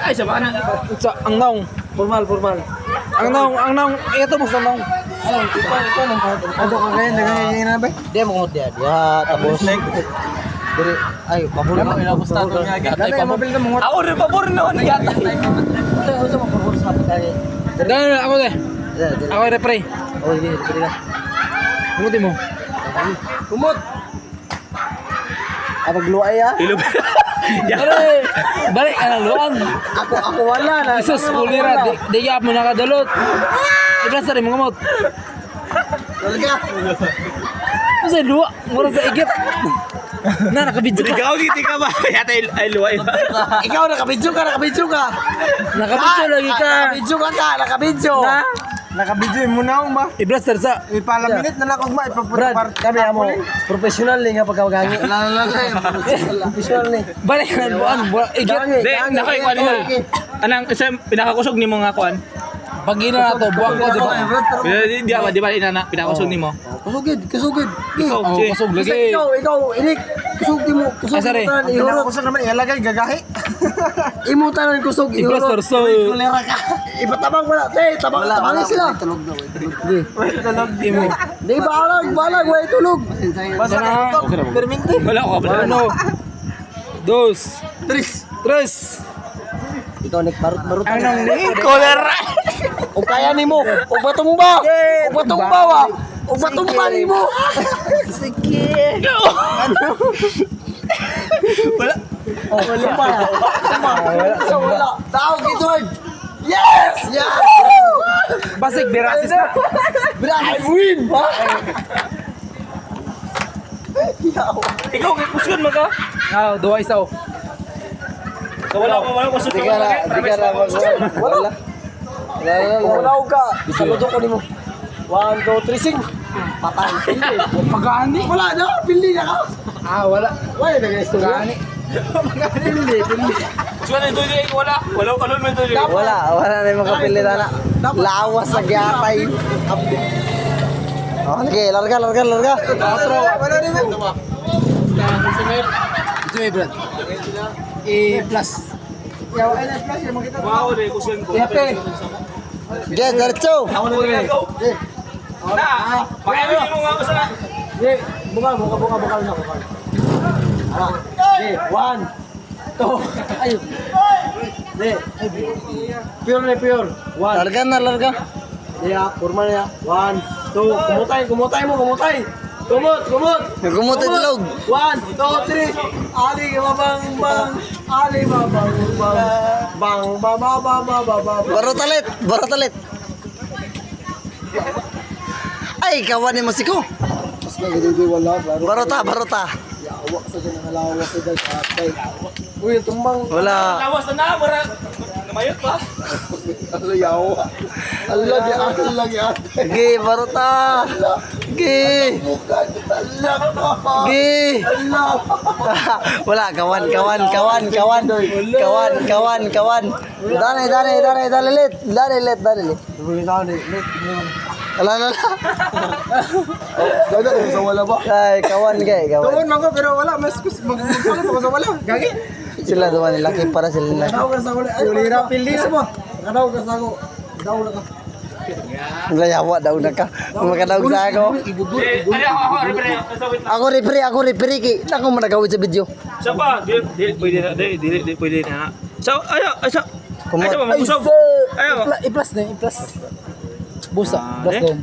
Ay, sa mana. Sa ang naong. Formal. Ang naong. Ito mo sa naong. Ano ka ngayon? Nagagawin na ba? Dia mo kumot dia. Dia tapos. Diri ay pabor na ilabos ta to nga Dali, mabili na mga. Ako rin pabor noon. Usa mo pabor sa pagkali. Dahil ako de. Ako repre. Oh, dili ka. Kumuti mo. Kumot. Abag luay ah. Ilo. Balik ka na luan. Ako wala na. Isa skulira. Di ka mo nakadalot. Iblas rin mga mot. Talaga. Kasi luwa. Mura sa igit. Na, nakabidyo ka. Ikaw giti ka ba? Yata ay luway. Ikaw nakabidyo ka. Nakabidyo lagi ka. Nakabidyo. Na? Nakabidyo mo na ba? Iblas rin sa. Ipala minute na nakog ma Brad, kami amo professional ni nga pagkagangi. Professional ni. Balik ka na luan. Igit. Di, nakoy kuan mo. Anang isa pinakakusog nimo nga kuan. Pag ina na to, buwak ko, di ba? Di ba ina pinakusog nimo? Kusugid. Ikaw, Oh, si. kusog Basta lagi. ikaw, inik. Kusugid mo. Asari. Ihurot. Kusog naman, ihalagay, gagahi. Imutan ng kusog, Iblas ihurot. rin sa. Kulera ka. Ipatabang wala. Tabangin sila. Tulog daw. Tulog. Imo. Di balag, way tulog. Basta Sana. na ito. Perminti. Wala ko ba? Ano? Dos. Tris. Tres. Ikaw barut. Anong ni? Kolera. O kaya ni mo. O batumba. O batumba wa. O batumba ni mo. Sige. Wala. Wala pa. Wala. Tao, Edward. Yes! Basig, birasis na. I win! Ikaw kay kusgon mo ka? Ah, dua isaw. Wala kusog. Di ka na wala. Wala ka. Saludo ko ni mo. 1, 2, 3, sing. Patay. Pagani. Wala na. Pili na ka. Ah, wala. Wala na guys. Pagani. Pili. Kusgon ito di wala. Wala kalon mo ito. Wala na yung makapilitan na. Lawas sa gyatay. Oh, sige, larga. Wala rin mo. Ito eh, Brad. I-plus. Wow, de kusgon ko. Yape. Yes, diretso. Na, pakialam mo nga sa. Buka na. Okay, 1, 2, ayun. Pure. 1. Larga. Yeah, formal ya. 1, 2, kumutay mo. Kumot. Gumot ang tulog. 1, 2, 3. Ali bang. Ali bang. Bang. Barot. Ay, kawan ni musiko. Mas nagiging wala. Barota. Awak sa ganang halawas sa dagkatay. Uy, tumbang. Wala. Lawas na mura. Namayot pa. Yawa. Allah ya. Gi, barota. Gi. Wala, kawan. Dale, let. Ala. Ganda ko sa wala ba? Ay, kawan. Tuon man ko pero wala mas magsalit ko sa wala. Gagi. Sila duman laki para sila. Kadaw ka sa wala. Ulira pilis mo. Kadaw ka sa ako. Daw na ka. Layawa daw na ka. Makadaw sa ako. Ako repre ki. Nako man nagawid sa video. Sa pa, di pwede na. So, ayo. Kumot. Ayo, magusog. Ayo. I-plus na, i-plus. Busa. Plus Ah, din.